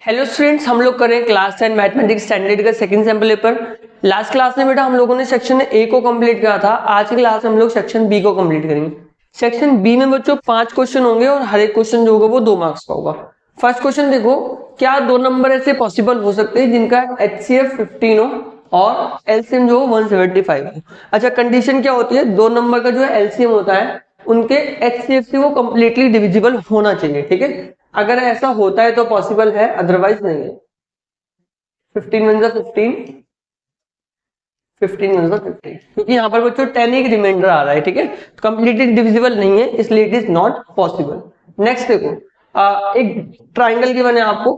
Hello students, हम लोग करें क्लास 10 मैथमेटिक्स स्टैंडर्ड का second sample paper. Last class में बेटा हम लोगों ने सेक्शन ए को कंप्लीट किया था। आज की क्लास में हम लोग सेक्शन बी को कंप्लीट करेंगे। सेक्शन बी में बच्चों 5 क्वेश्चन होंगे और हर एक क्वेश्चन जो होगा वो 2 मार्क्स का होगा। फर्स्ट क्वेश्चन देखो, क्या 2 नंबर ऐसे पॉसिबल हो सकते हैं जिनका HCF 15 हो और एलसीएम जो हो 175 हो। अच्छा, कंडीशन क्या होती है? 2 नंबर का जो है एलसीएम होता है, उनके HCF से वो कंप्लीटली डिविजिबल होना चाहिए। ठीक है, अगर ऐसा होता है तो पॉसिबल है, अदरवाइज नहीं है। 15 वन जा 15, 15 वन जा 15, क्योंकि यहाँ पर बच्चों 10 एक रिमाइंडर आ रहा है। ठीक है, तो कंप्लीटली डिविजिबल नहीं है, इसलिए it is not possible. Next देखो, एक ट्राइंगल की बने आपको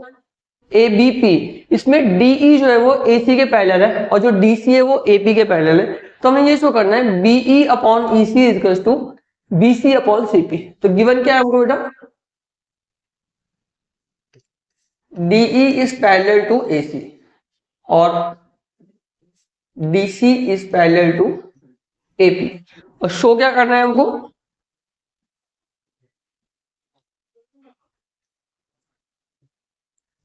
ABP, इसमें DE जो है वो AC के पैरेलल है और जो DC है वो AP के पैरेलल है। तो हमें ये शो करना है BE upon EC equals to BC upon CP। तो गिवन क्या है हमको बेटा? DE is parallel to AC और DC is parallel to AP। और शो क्या करना है हमको?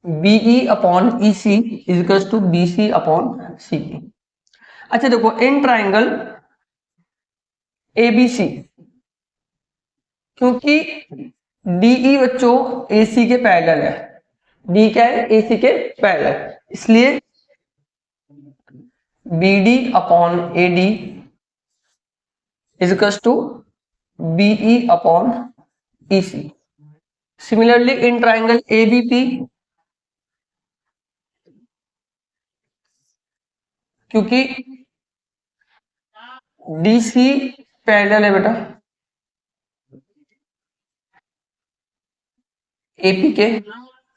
BE upon EC is to BC upon CP। अच्छा देखो, इन ट्राइंगल ABC, क्योंकि DE बच्चों AC के पैरेलल है, D क्या है? AC के पैरेलल, इसलिए BD upon AD is to BE upon EC। Similarly in triangle ABP, क्योंकि DC पैरेलल है बेटा AP के,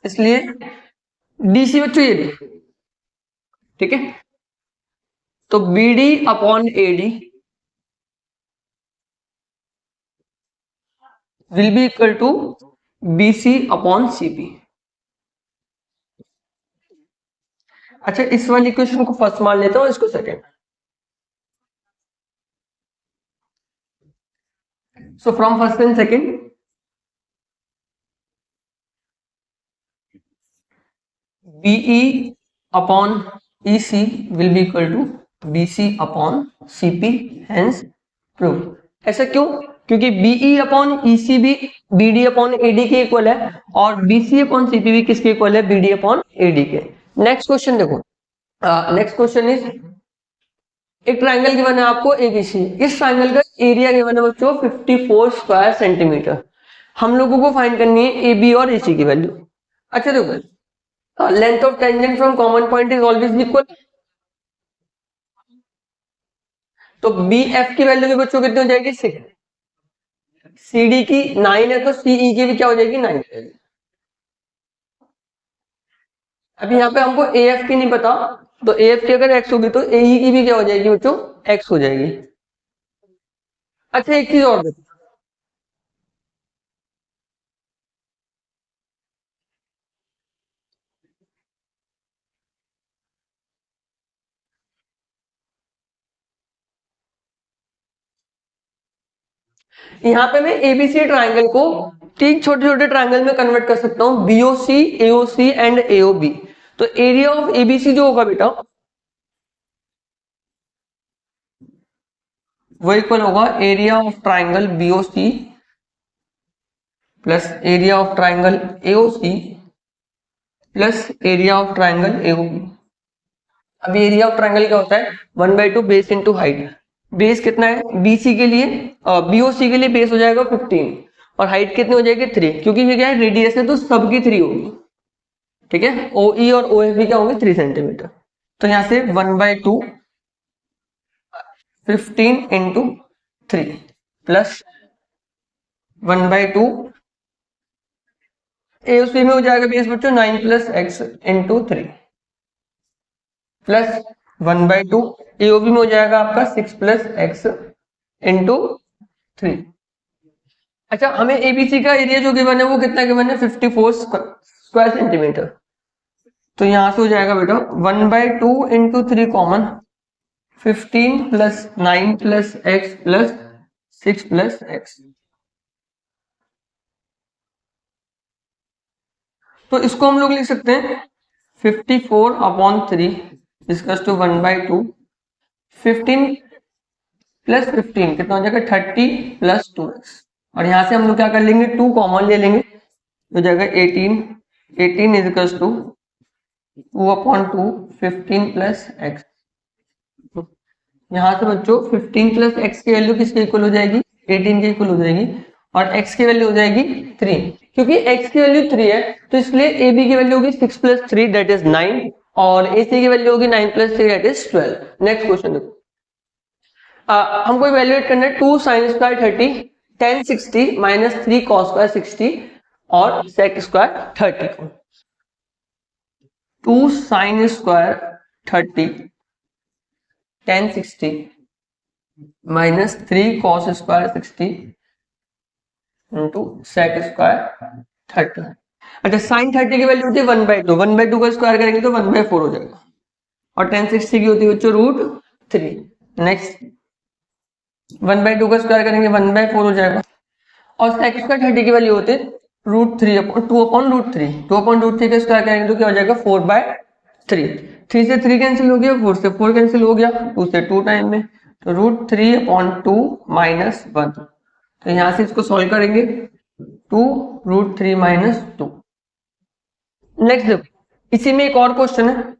इसलिए DC बच्चों ये देखो। ठीक है, तो BD upon AD will be equal to BC upon CP। अच्छा, इस वाली इक्वेशन को फर्स्ट मान लेता हूं, इसको second. So from first and second, BE upon EC will be equal to BC upon CP, hence prove. ऐसा क्यों? क्योंकि BE अपॉन EC भी BD अपॉन AD के इक्वल है और BC अपॉन CP भी किसके इक्वल है? BD अपॉन AD के। नेक्स्ट क्वेश्चन देखो, नेक्स्ट क्वेश्चन इज, एक ट्राइंगल गिवन है आपको ABC। इस ट्राइंगल का एरिया गिवन है बच्चों 54 स्क्वायर सेंटीमीटर। हम लोगों को फाइंड करनी है AB और AC की वैल्यू। अच्छा देखो, length of tangent from common point is always equal, तो BF की वैल्यू भी बच्चों कितनी हो जाएगी? 6। CD की 9 है तो CE की भी क्या हो जाएगी? 9 हो जाएगी। अभी यहाँ पे हमको AF की नहीं पता, तो AF की अगर X होगी तो AE की भी क्या हो जाएगी बच्चों? X हो जाएगी। अच्छा, एक चीज और देखो, यहाँ पे मैं ABC ट्राइंगल को 3 छोटे छोटे ट्राइंगल में कन्वर्ट कर सकता हूँ, BOC, AOC एंड AOB। तो एरिया ऑफ ABC जो होगा बेटा वो इक्वल होगा area of triangle BOC plus area of triangle AOC plus area of triangle AOB। अभी एरिया ऑफ ट्राइंगल क्या होता है? 1/2 बेस इंटू हाइट। बेस कितना है BC के लिए? BOC के लिए बेस हो जाएगा 15 और हाइट कितनी हो जाएगी? 3, क्योंकि ये क्या है? रेडियस है तो सबकी 3 होगी। ठीक है, OE और OF भी क्या होंगे? 3 सेंटीमीटर। तो यहां से 1/2 15 इंटू 3 प्लस 1/2 AOC में हो जाएगा बेस बच्चों 9 plus x into 3 plus 1/2 AOB में हो जाएगा आपका 6 प्लस x इंटू 3। अच्छा, हमें ABC का एरिया जो गिवन है वो कितना गिवन है? 54 स्क्वायर सेंटीमीटर। तो यहां से हो जाएगा बेटा 1/2 into 3 common, 15 plus 9 plus x plus 6 plus x। तो इसको हम लोग लिख सकते हैं 54/3 इक्वल्स टू 1/2। 15 प्लस 15 कितना हो जाएगा 30 प्लस 2x। और यहाँ से हम लोग क्या कर लेंगे 2 कॉमन ले लेंगे, हो जाएगा 18। 18 is equals to 2/2 15 plus x। यहाँ से बच्चों 15 प्लस x की वैल्यू किसके इक्वल हो जाएगी 18 के इक्वल हो जाएगी, और x की वैल्यू हो जाएगी 3। क्योंकि x की वैल्यू 3 है तो इसलिए AB की वैल्यू होगी 6 प्लस 3 दैट इज 9, और AC की वैल्यू होगी 9 plus 3 that is 12। Next question देखो, हमको इवैल्यूएट करना है 2 sin square 30 tan 60 minus 3 cos square 60 और sec स्क्वायर 30 को। 2 sin square 30 tan 60 minus 3 cos square 60 into sec square 30। अच्छा sin 30 की वैल्यू होती है 1/2, 1/2 का स्क्वायर करेंगे तो 1/4 हो जाएगा, और tan 60 की होती है बच्चों √3। नेक्स्ट 1/2 का स्क्वायर करेंगे 1/4 हो जाएगा, और sec स्क्वायर 30 की वैल्यू होती है √3/2/√3। 2/√3 का स्क्वायर करेंगे तो क्या हो जाएगा 4/3। 3 से 3 कैंसिल हो गया, 4 से 4 कैंसिल हो गया, 2 से 2 टाइम में, तो √3/2 माइनस 1। तो यहां से इसको सॉल्व करेंगे 2 √3 माइनस 2। नेक्स्ट देखो, इसी में एक और क्वेश्चन है,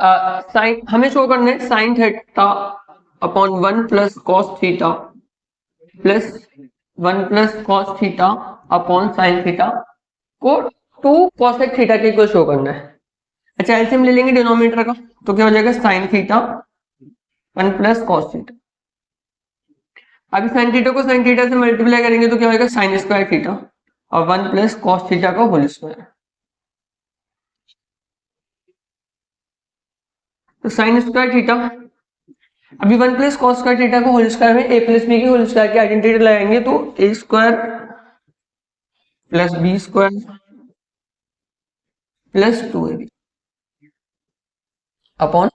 साइन हमें शो करना है sin theta upon 1 plus cos theta plus 1 plus cos theta upon sine theta को 2 cosec थीटा के इक्वल शो करना है। अच्छा एलसीएम ले लेंगे डिनोमिनेटर का, तो क्या हो जाएगा sin theta 1 plus cos theta. अभी sin थीटा को sin थीटा से मल्टीप्लाई करेंगे तो क्या होगा sin स्क्वायर थीटा और 1 प्लस कॉस थीटा का होल स्क्वायर। तो sin स्क्वायर थीटा, अभी 1 प्लस कॉस स्क्वायर थीटा को होल स्क्वायर में a प्लस बी की होल स्क्वायर की आइडेंटिटी लगाएंगे तो a square plus b square plus 2ab upon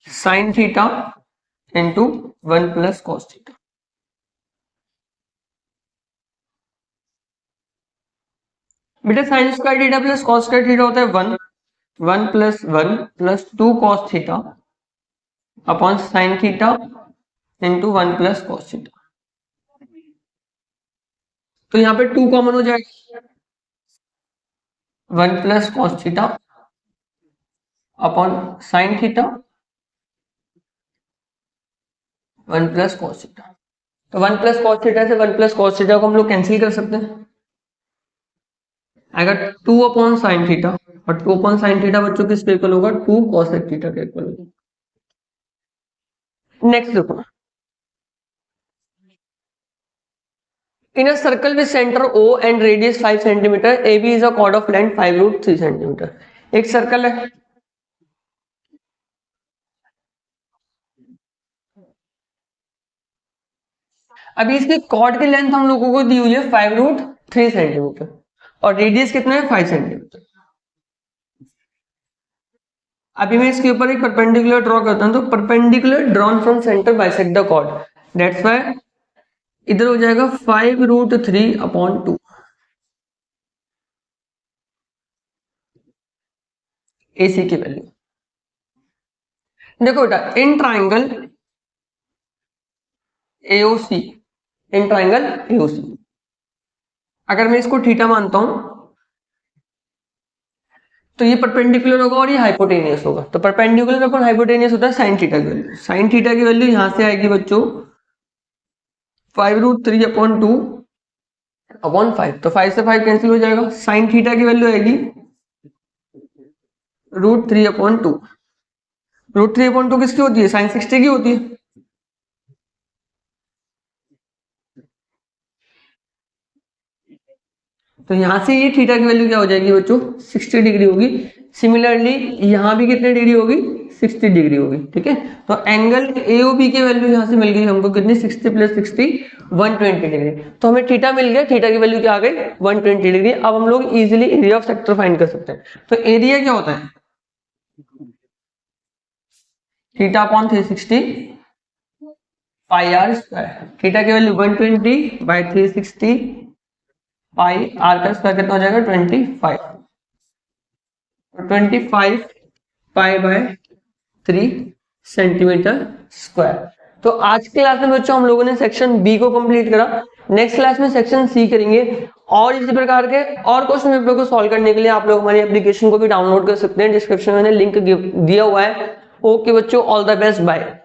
sine theta into 1 plus cos theta. बेटा sine square theta plus cos square theta होता है 1, 1 plus 1 plus 2 cos theta upon sine theta into 1 plus cos theta. तो यहाँ पे 2 common हो जाएगा, 1 plus cos theta upon sine theta 1 plus cos theta. तो 1 plus cos theta से 1 plus cos theta को हम लोग कैंसिल कर सकते हैं, अगर 2 अपॉन साइन थीटा, और 2 अपॉन साइन थीटा बच्चों किस पे इक्वल होगा 2 कॉसेक थीटा के इक्वल होगा। नेक्स्ट देखो, in a circle with center O and radius 5 cm, AB is a chord of length 5√3 cm। एक सर्कल है, अभी इसके कॉर्ड की लेंथ हम लोगों को दी हुई है 5√3 सेंटीमीटर और रेडियस कितना है 5 सेंटीमीटर। अभी मैं इसके ऊपर एक परपेंडिकुलर ड्रॉ करता हूं, तो perpendicular drawn from centre bisect the chord, that's why इधर हो जाएगा 5√3/2 AC की वैल्यू। देखो बेटा in triangle AOC, in triangle AOC अगर मैं इसको थीटा मानता हूं तो ये परपेंडिकुलर होगा और ये हाइपोटेनियस होगा। तो परपेंडिकुलर अपन हाइपोटेनियस होता है साइन थीटा की वैल्यू। साइन थीटा की वैल्यू यहां से आएगी बच्चों 5√3/2/5। तो 5 से 5 कैंसिल हो जाएगा, साइन थीटा की वैल्यू आएगी √3/2। √3/2 किसकी होती है साइन 60 की होती है। तो यहां से ये थीटा की वैल्यू क्या हो जाएगी बच्चों 60 डिग्री होगी। सिमिलरली यहां भी कितनी डिग्री होगी 60 डिग्री होगी। ठीक है, तो एंगल AOB की वैल्यू यहां से मिल गई हमको कितनी 60 प्लस 60 120 डिग्री। तो हमें थीटा मिल गया, थीटा की वैल्यू क्या आ गई 120 डिग्री। अब हम लोग easily area of sector find कर सकते हैं। तो एरिया क्या होता है theta upon 360 pi r square, theta की वैल्यू 120 बाई 360 पाई आर का स्क्वायर कितना हो जाएगा 25, तो 25 पाई बाय 3 सेंटीमीटर स्क्वायर। तो आज की क्लास में बच्चों हम लोगों ने सेक्शन बी को कंप्लीट करा। नेक्स्ट क्लास में सेक्शन सी करेंगे और इसी प्रकार के और क्वेश्चन पेपर को सॉल्व करने के लिए आप लोग हमारी एप्लीकेशन को भी डाउनलोड कर सकते हैं। डिस्क्रिप्शन में मैंने लिंक दिया हुआ है। ओके बच्चों, ऑल द बेस्ट, बाय।